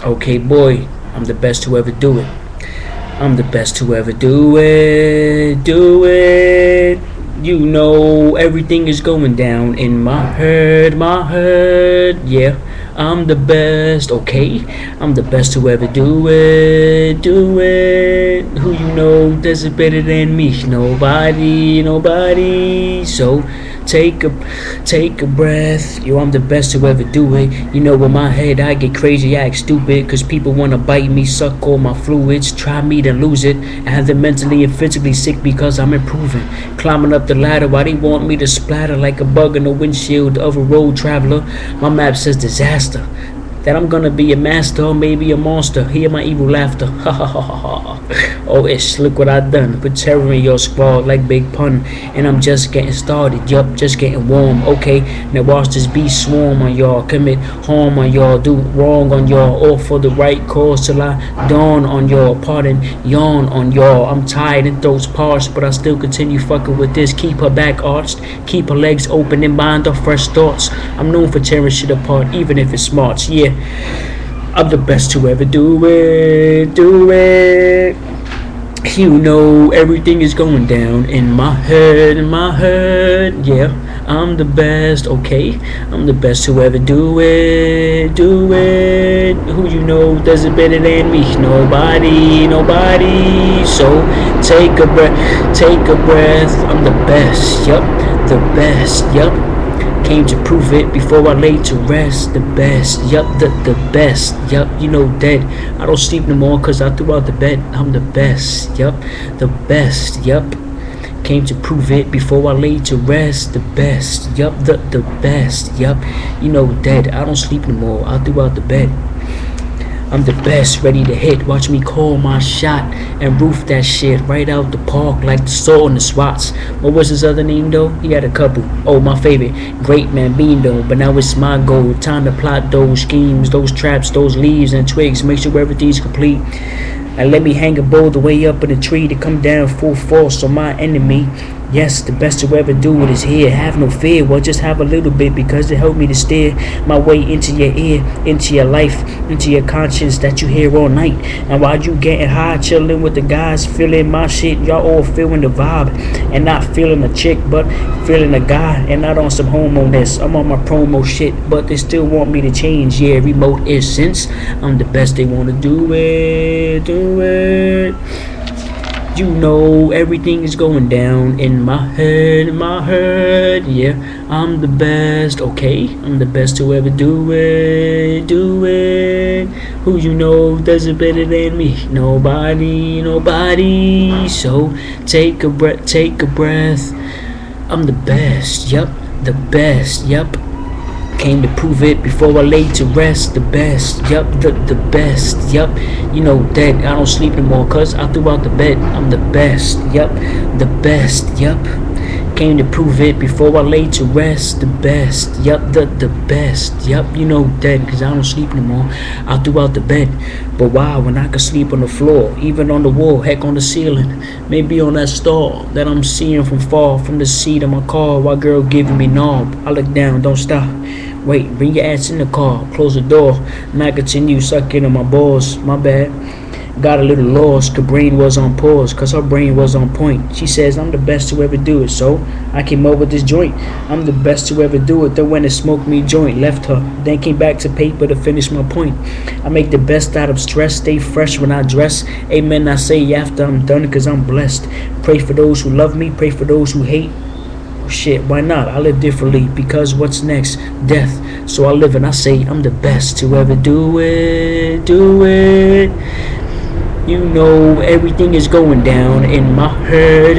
Okay, boy, I'm the best to ever do it. I'm the best to ever do it. Do it. You know everything is going down in my head. Yeah, I'm the best. Okay, I'm the best to ever do it. Do it. Who you know does it better than me? Nobody, nobody. So take a breath. Yo, I'm the best to ever do it. You know, in my head I get crazy, I act stupid, cause people wanna bite me, suck all my fluids, try me to lose it. I have them mentally and physically sick because I'm improving. Climbing up the ladder while they want me to splatter like a bug in the windshield of a road traveler. My map says disaster. That I'm gonna be a master or maybe a monster. Hear my evil laughter. Ha ha ha ha ha. Oh ish, look what I done. Put terror in your squad like Big Pun. And I'm just getting started. Yup, just getting warm. Okay, now watch this beast swarm on y'all. Commit harm on y'all. Do wrong on y'all. All for the right cause till I dawn on y'all. Pardon, yawn on y'all. I'm tired and throats parched, but I still continue fucking with this. Keep her back arched. Keep her legs open and mind her fresh thoughts. I'm known for tearing shit apart, even if it's smarts. Yeah. I'm the best to ever do it, do it. You know everything is going down in my head, yeah. I'm the best, okay. I'm the best to ever do it, do it. Who you know does it better than me? Nobody, nobody. So take a breath. I'm the best, yup, the best, yup. Came to prove it before I lay to rest. The best, yup, the best, yup, you know dead. I don't sleep no more cause I threw out the bed. I'm the best, yup, the best, yup. Came to prove it before I lay to rest. The best, yup, the best, yup, you know dead. I don't sleep no more, I threw out the bed. I'm the best, ready to hit. Watch me call my shot and roof that shit right out the park like the soul in the SWATs. What was his other name though? He had a couple. Oh, my favorite, Great Man Bean though. But now it's my goal. Time to plot those schemes, those traps, those leaves and twigs. Make sure everything's complete. And let me hang a boulder way up in a tree to come down full force on my enemy. Yes, the best to ever do it is here. Have no fear, well just have a little bit, because it helped me to steer my way into your ear, into your life, into your conscience that you hear all night. And while you getting high, chilling with the guys, feeling my shit, y'all all feeling the vibe. And not feeling a chick, but feeling a guy. And not on some homo-ness, I'm on my promo shit, but they still want me to change. Yeah, remote is since I'm the best, they wanna do it, do it. You know everything is going down in my head, yeah. I'm the best, okay. I'm the best to ever do it, do it. Who you know does it better than me? Nobody, nobody. So take a breath. I'm the best, yup, the best, yup. Came to prove it before I lay to rest. The best, yup, the best, yup. You know that I don't sleep no more cause I threw out the bed. I'm the best, yup, the best, yup. Came to prove it before I lay to rest. The best, yup, the best, yup. You know that cause I don't sleep no more. I threw out the bed. But why when I could sleep on the floor, even on the wall, heck on the ceiling, maybe on that star that I'm seeing from far, from the seat of my car while girl giving me knob. I look down, don't stop. Wait, bring your ass in the car, close the door, and I continue sucking on my balls. My bad. Got a little lost, her brain was on pause, cause her brain was on point. She says I'm the best to ever do it, so I came up with this joint. I'm the best to ever do it. Then when it smoked me joint, left her, then came back to paper to finish my point. I make the best out of stress, stay fresh when I dress. Amen, I say after I'm done, cause I'm blessed. Pray for those who love me, pray for those who hate. Shit, why not? I live differently, because what's next? Death. So I live and I say I'm the best to ever do it, do it. You know everything is going down in my head,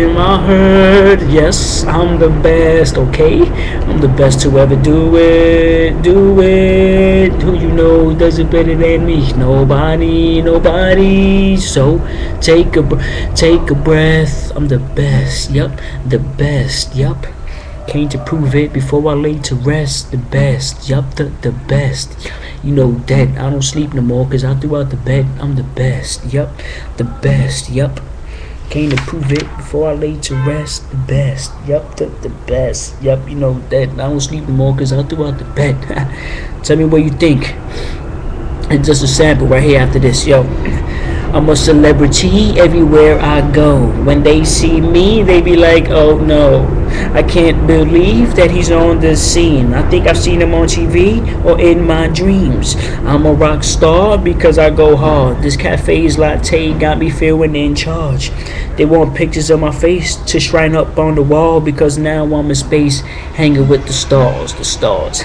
yes, I'm the best, okay. I'm the best to ever do it, do it. Who you know does it better than me? Nobody, nobody. So take a breath. I'm the best, yup, the best, yup. Came to prove it before I lay to rest. The best, yup, the best. You know that I don't sleep no more cause I threw out the bed. I'm the best, yup, the best, yup. Came to prove it before I lay to rest. The best, yup, the best, yup. You know that I don't sleep no more cause I threw out the bed. Tell me what you think. And just a sample right here after this, yo. I'm a celebrity everywhere I go. When they see me, they be like, oh no. I can't believe that he's on the scene. I think I've seen him on TV or in my dreams. I'm a rock star because I go hard. This cafe's latte got me feeling in charge. They want pictures of my face to shrine up on the wall because now I'm in space hanging with the stars, the stars.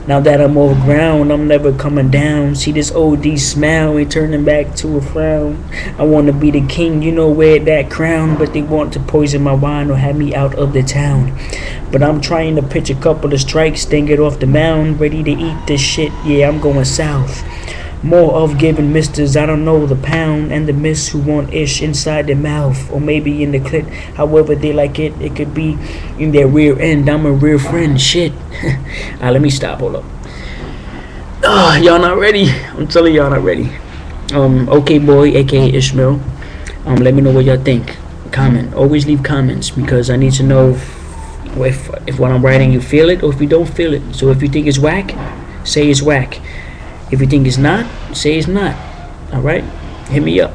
Now that I'm over ground, I'm never coming down. See this OD smile ain't turning back to a frown. I want to be the king, you know, wear that crown. But they want to poison my wine or have me out of the town. But I'm trying to pitch a couple of strikes, then get off the mound. Ready to eat this shit, yeah, I'm going south. More of giving misters, I don't know, the pound and the miss who want ish inside their mouth or maybe in the clit, however they like it. It could be in their rear end. I'm a rear friend, shit. Alright, let me stop, hold up. Y'all not ready? I'm telling y'all not ready. Okay boy, aka Ishmael. Let me know what y'all think. Comment. Always leave comments because I need to know if what I'm writing you feel it or if you don't feel it. So if you think it's whack, say it's whack. If you think it's not, say it's not. Alright? Hit me up.